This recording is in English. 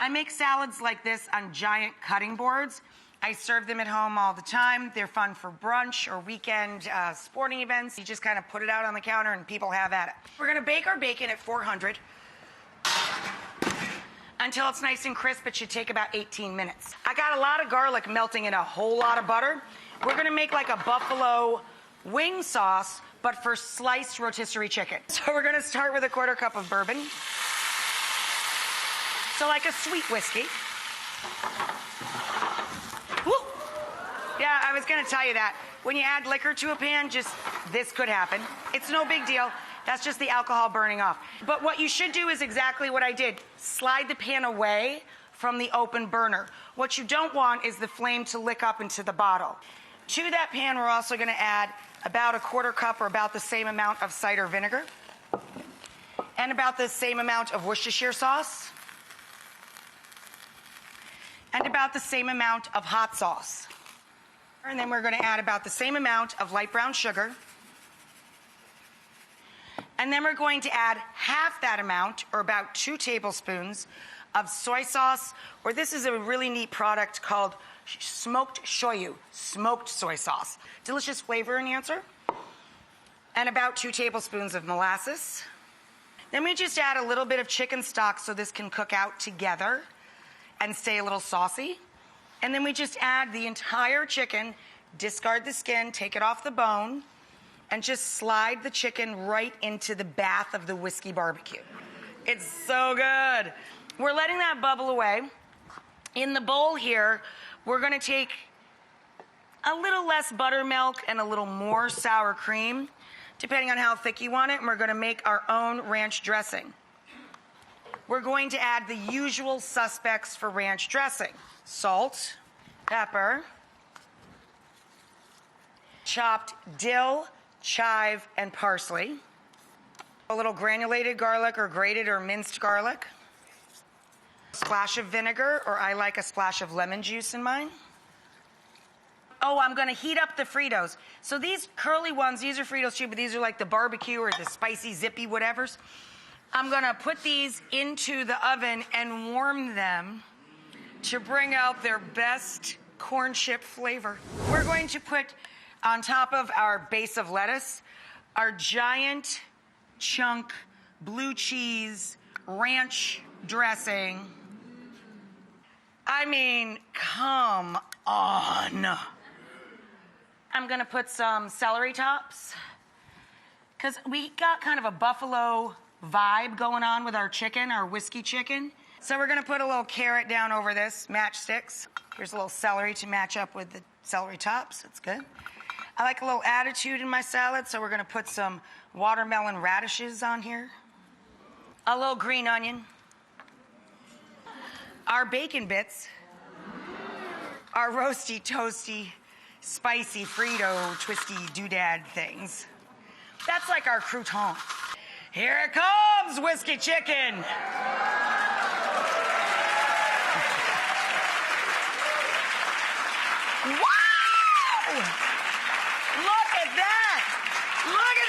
I make salads like this on giant cutting boards. I serve them at home all the time. They're fun for brunch or weekend sporting events. You just kind of put it out on the counter and people have at it. We're gonna bake our bacon at 400 until it's nice and crisp. It should take about 18 minutes. I got a lot of garlic melting in a whole lot of butter. We're gonna make like a buffalo wing sauce, but for sliced rotisserie chicken. So we're gonna start with a 1/4 cup of bourbon. So like a sweet whiskey. Woo! Yeah, I was gonna tell you that. When you add liquor to a pan, just this could happen. It's no big deal. That's just the alcohol burning off. But what you should do is exactly what I did. Slide the pan away from the open burner. What you don't want is the flame to lick up into the bottle. To that pan, we're also gonna add about a 1/4 cup or about the same amount of cider vinegar and about the same amount of Worcestershire sauce and about the same amount of hot sauce. And then we're going to add about the same amount of light brown sugar. And then we're going to add half that amount, or about 2 tablespoons, of soy sauce, or this is a really neat product called smoked shoyu, smoked soy sauce. Delicious flavor enhancer. And about 2 tablespoons of molasses. Then we just add a little bit of chicken stock so this can cook out together and stay a little saucy. And then we just add the entire chicken, discard the skin, take it off the bone, and just slide the chicken right into the bath of the whiskey barbecue. It's so good. We're letting that bubble away. In the bowl here, we're gonna take a little less buttermilk and a little more sour cream, depending on how thick you want it, and we're gonna make our own ranch dressing. We're going to add the usual suspects for ranch dressing. Salt, pepper, chopped dill, chive, and parsley. A little granulated garlic or grated or minced garlic. A splash of vinegar, or I like a splash of lemon juice in mine. Oh, I'm gonna heat up the Fritos. So these curly ones, these are Fritos too, but these are like the barbecue or the spicy, zippy whatevers. I'm gonna put these into the oven and warm them to bring out their best corn chip flavor. We're going to put on top of our base of lettuce our giant chunk blue cheese ranch dressing. I mean, come on. I'm gonna put some celery tops because we got kind of a buffalo vibe going on with our chicken, our whiskey chicken. So we're gonna put a little carrot down over this, matchsticks. Here's a little celery to match up with the celery tops, that's good. I like a little attitude in my salad, so we're gonna put some watermelon radishes on here. A little green onion. Our bacon bits. Our roasty, toasty, spicy Frito, twisty doodad things. That's like our crouton. Here it comes, whiskey chicken. Wow! Look at that! Look at